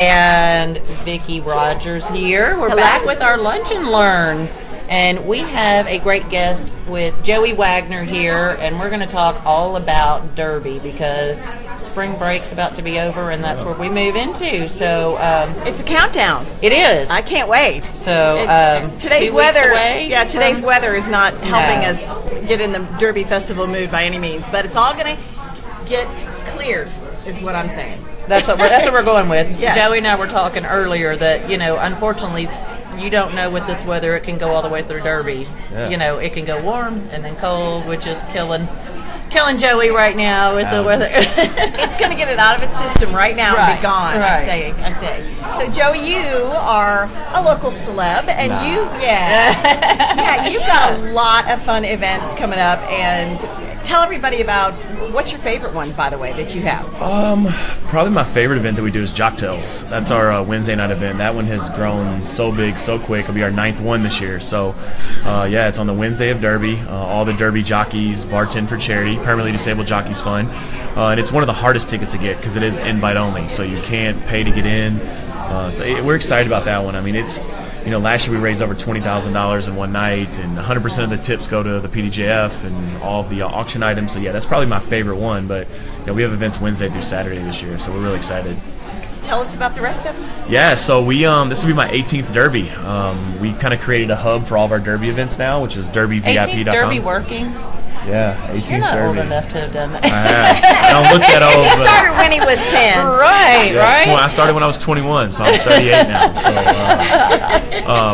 And Vicki Rogers here. We're back with our Lunch and Learn. And we have a great guest with Joey Wagner here, and we're going to talk all about Derby because spring break's about to be over, and that's where we move into. So it's a countdown. It is. I can't wait. So today's weather. Today's weather is not helping us get in the Derby Festival mood by any means, but it's all going to get cleared, is what I'm saying. That's what we're going with. Yes. Joey and I were talking earlier that unfortunately, you don't know with this weather, it can go all the way through Derby. Yeah. It can go warm and then cold, which is killing Joey right now with the weather. It's going to get it out of its system right now and be gone. Right. I say. So Joey, you are a local celeb, and you've got a lot of fun events coming up. And tell everybody about what's your favorite one, by the way, that you have. Probably my favorite event that we do is Jocktails. That's our Wednesday night event. That one has grown so big, so quick. It'll be our 9th one this year. So, it's on the Wednesday of Derby. All the Derby jockeys bartend for charity. Permanently Disabled Jockeys Fund. And it's one of the hardest tickets to get because it is invite only. So you can't pay to get in. We're excited about that one. I mean, it's... last year we raised over $20,000 in one night, and 100% of the tips go to the PDJF and all of the auction items. So, that's probably my favorite one. But, we have events Wednesday through Saturday this year, so we're really excited. Tell us about the rest of them. Yeah, so we this will be my 18th Derby. We kind of created a hub for all of our Derby events now, which is derbyvip.com. 18th Derby working? Yeah, 18th You're not Derby. old enough to have done that. I don't look that old. He started when he was 10. Right. I started when I was 21, so I'm 38 now.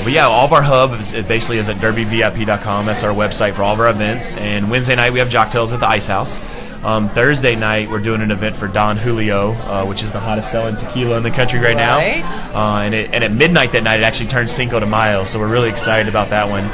But all of our hub basically is at derbyvip.com. That's our website for all of our events. And Wednesday night we have Jocktails at the Ice House. Thursday night we're doing an event for Don Julio, which is the hottest selling tequila in the country right now. And at midnight that night it actually turns Cinco de Mayo, so we're really excited about that one.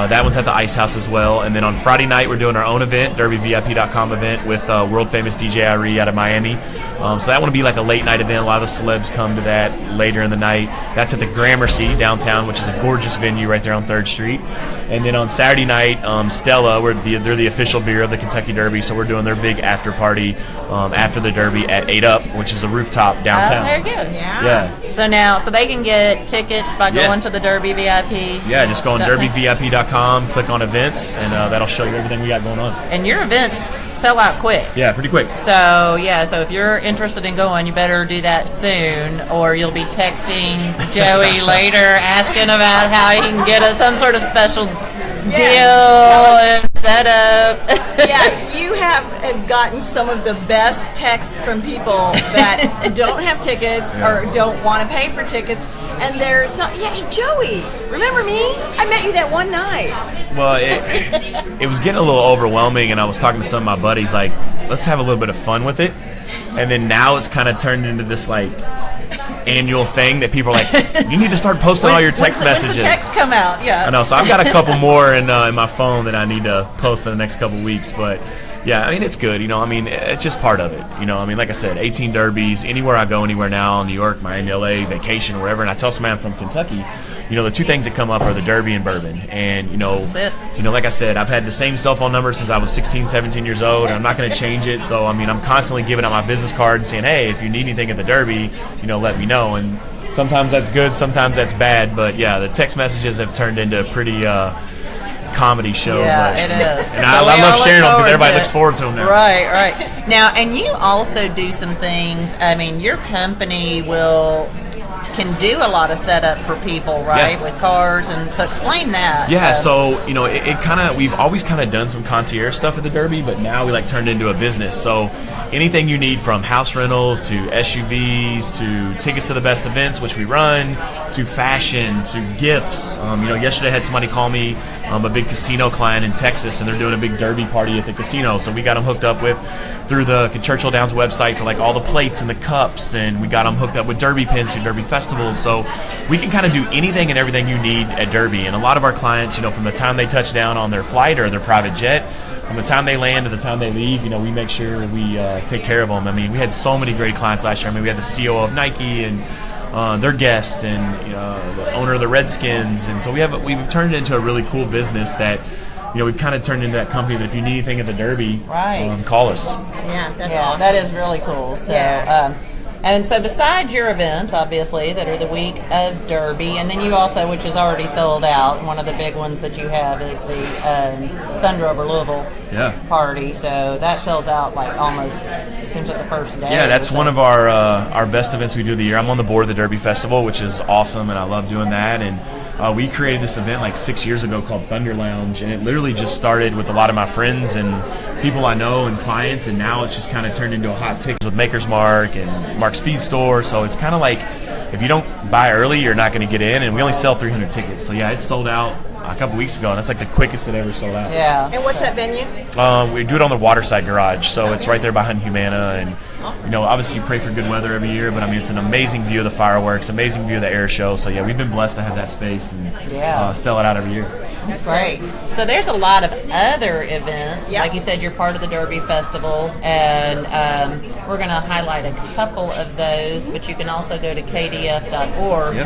That one's at the Ice House as well. And then on Friday night we're doing our own event, derbyvip.com event with world famous DJ Irie out of Miami. So that one will be like a late night event. A lot of the celebs come to that later in the night. That's at the Gramercy downtown, which is a gorgeous venue right there on 3rd Street. And then on Saturday night, Stella, they're the official beer of the Kentucky Derby, so we're doing their big after party after the Derby at 8 Up, which is a rooftop downtown. There you go. Yeah. So they can get tickets by going to the Derby VIP. Yeah, just go on derbyvip.com, click on events, and that'll show you everything we got going on. And your events sell out quick. Yeah, pretty quick. So if you're interested in going, you better do that soon, or you'll be texting Joey later asking about how he can get us some sort of special deal and set up. You have gotten some of the best texts from people that don't have tickets or don't want to pay for tickets, and there's some. Hey Joey, remember me? I met you that one night. Well, it was getting a little overwhelming, and I was talking to some of my buddies like, let's have a little bit of fun with it. And then now it's kind of turned into this like annual thing that people are like, you need to start posting all your text messages. When's the text come out? Yeah. I know, so I've got a couple more in my phone that I need to post in the next couple weeks, but yeah, I mean, it's good, it's just part of it, like I said, 18 derbies, anywhere I go, anywhere now, New York, Miami, LA, vacation, wherever, and I tell somebody I'm from Kentucky, the two things that come up are the Derby and bourbon, and, that's it. Like I said, I've had the same cell phone number since I was 16, 17 years old, and I'm not going to change it, so, I'm constantly giving out my business card and saying, hey, if you need anything at the Derby, let me know, and sometimes that's good, sometimes that's bad, but yeah, the text messages have turned into a pretty, comedy show. Yeah, it is. And I love sharing them because everybody looks forward to them now. Right. Now, and you also do some things. I mean, your company can do a lot of setup for people, right, with cars, and so explain that. Yeah, so it kind of, we've always kind of done some concierge stuff at the Derby, but now we turned into a business. So anything you need, from house rentals to SUVs to tickets to the best events, which we run, to fashion to gifts. Yesterday I had somebody call me, a big casino client in Texas, and they're doing a big Derby party at the casino. So we got them hooked up through the Churchill Downs website for all the plates and the cups, and we got them hooked up with Derby pins through Derby festivals. So we can kind of do anything and everything you need at Derby. And a lot of our clients, from the time they touch down on their flight or their private jet, from the time they land to the time they leave, we make sure we take care of them. I mean, we had so many great clients last year. I mean, we had the CEO of Nike and their guests, and the owner of the Redskins, and so we've turned it into a really cool business that we've kind of turned into that company that if you need anything at the Derby, call us. Yeah, that's awesome. That is really cool. So And so besides your events, obviously, that are the week of Derby, and then you also, which is already sold out, one of the big ones that you have is the Thunder over Louisville party. So that sells out like almost, it seems like the first day. Yeah, that's one of our best events we do of the year. I'm on the board of the Derby Festival, which is awesome, and I love doing that. And we created this event like 6 years ago called Thunder Lounge, and it literally just started with a lot of my friends and people I know and clients, and now it's just kind of turned into a hot ticket with Maker's Mark and Mark's Feed Store. So it's kind of like if you don't buy early, you're not going to get in, and we only sell 300 tickets. So yeah, it sold out a couple weeks ago, and that's like the quickest it ever sold out. Yeah. And what's that venue? We do it on the Waterside Garage, so it's right there behind Humana, and awesome. You know, obviously you pray for good weather every year, but I mean it's an amazing view of the fireworks, amazing view of the air show. So yeah, we've been blessed to have that space and sell it out every year. That's great. So there's a lot of other events. Yep. Like you said, you're part of the Derby Festival, and we're going to highlight a couple of those, but you can also go to kdf.org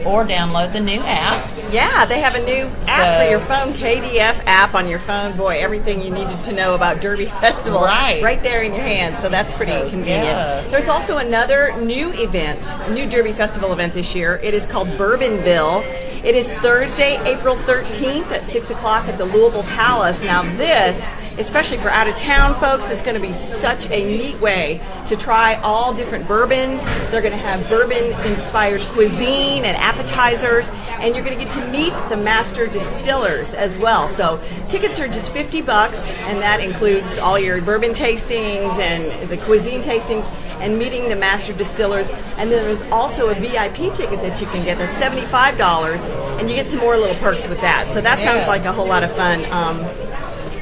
or download the new app. Yeah, they have a new app for your phone, KDF app on your phone. Boy, everything you needed to know about Derby Festival right there in your hand, so that's pretty convenient. Yeah. There's also another new event, new Derby Festival event this year. It is called Bourbonville. It is Thursday, April 13th at 6 o'clock at the Louisville Palace. Now this, especially for out-of-town folks, is going to be such a neat way to try all different bourbons. They're going to have bourbon-inspired cuisine and appetizers, and you're going to get to meet the master distillers as well. So tickets are just $50, and that includes all your bourbon tastings and the cuisine tastings and meeting the master distillers. And then there's also a VIP ticket that you can get that's $75, and you get some more little perks with that. So that sounds like a whole lot of fun.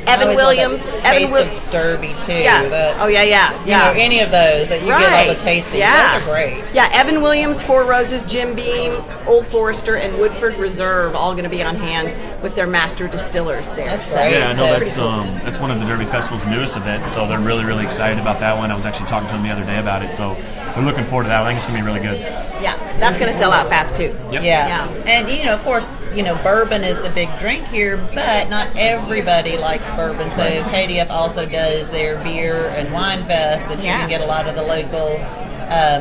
Evan Williams, Taste of Derby too. Yeah. You know, any of those that you get all the tastings. Yeah. Those are great. Yeah, Evan Williams, Four Roses, Jim Beam, Old Forester, and Woodford Reserve all going to be on hand with their master distillers there. That's great. Yeah, I know that's one of the Derby Festival's newest events, so they're really, really excited about that one. I was actually talking to them the other day about it, so they're looking forward to that. I think it's going to be really good. Yeah, that's going to sell out fast too. Yep. Yeah. And you know, of course, you know, bourbon is the big drink here, but not everybody likes bourbon. So KDF also does their beer and wine fest that you can get a lot of the local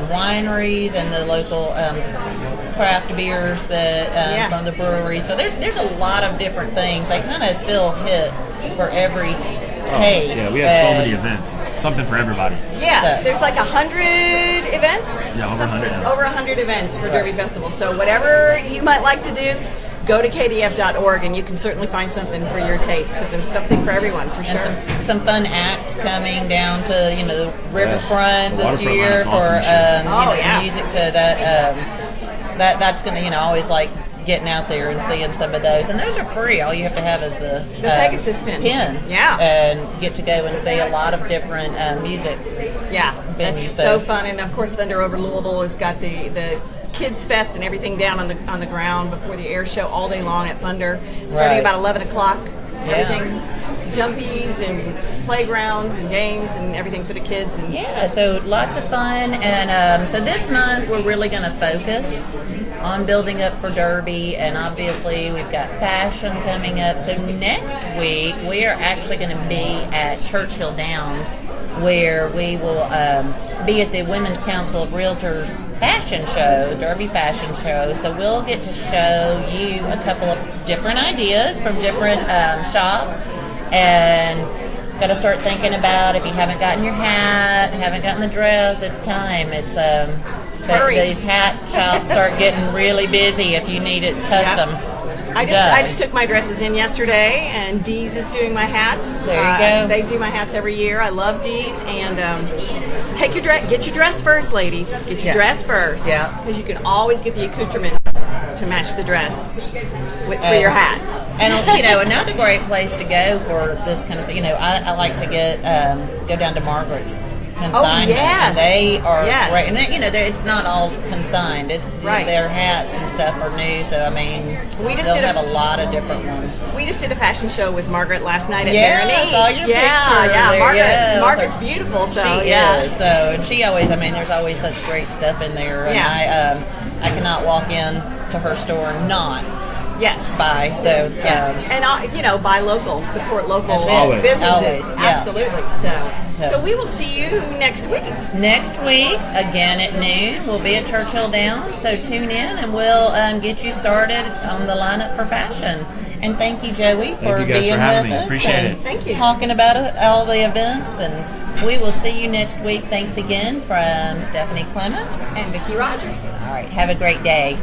wineries and the local craft beers that from the brewery. So there's a lot of different things. They kind of still hit for every taste. Yeah, we have so many events. It's something for everybody. Yeah, so there's like 100 events. Yeah, over 100 events for Derby Festival. So whatever you might like to do, go to kdf.org, and you can certainly find something for your taste, because there's something for everyone, for sure. And some fun acts coming down to, you know, the riverfront this Waterfront year for awesome music. So that's going to, you know, always like getting out there and seeing some of those. And those are free. All you have to have is the Pegasus pin. Yeah. And get to go and see a lot of different music. Yeah, venues. It's so fun. And of course, Thunder over Louisville has got the Kids Fest and everything down on the ground before the air show all day long at Thunder, starting about 11 o'clock. Everything's jumpies and playgrounds and games and everything for the kids. And so lots of fun. And so this month we're really going to focus on building up for Derby, and obviously we've got fashion coming up. So next week we are actually going to be at Churchill Downs, where we will be at the Women's Council of Realtors fashion show, Derby fashion show. So we'll get to show you a couple of different ideas from different shops, and got to start thinking about, if you haven't gotten your hat, haven't gotten the dress, it's time. It's these hat shops start getting really busy if you need it custom. I just took my dresses in yesterday, and Dee's is doing my hats. There you go. They do my hats every year. I love Dee's, and get your dress first, ladies. Get your dress first, because you can always get the accoutrements to match the dress for your hat. And you know, another great place to go for this kind of stuff. You know, I like to go down to Margaret's consignment. And they are great. And you know, it's not all consigned. It's their hats and stuff are new. So I mean, they'll have a lot of different ones. We just did a fashion show with Margaret last night at Berenice. I saw your picture. Margaret's beautiful. So she is. So, and she always, I mean, there's always such great stuff in there. And I cannot walk in to her store and not Yes. buy. So Yes, and buy local, support local That's it. Always. businesses. Always, yeah. Absolutely. So we will see you next week. next week, again at noon, we'll be at Churchill Downs. So tune in, and we'll get you started on the lineup for fashion. And thank you, Joey, for you guys being for having with me. us. Appreciate and it. Thank you. Talking about all the events, and we will see you next week. Thanks again from Stephanie Clements. And Vicki Rogers. All right, have a great day.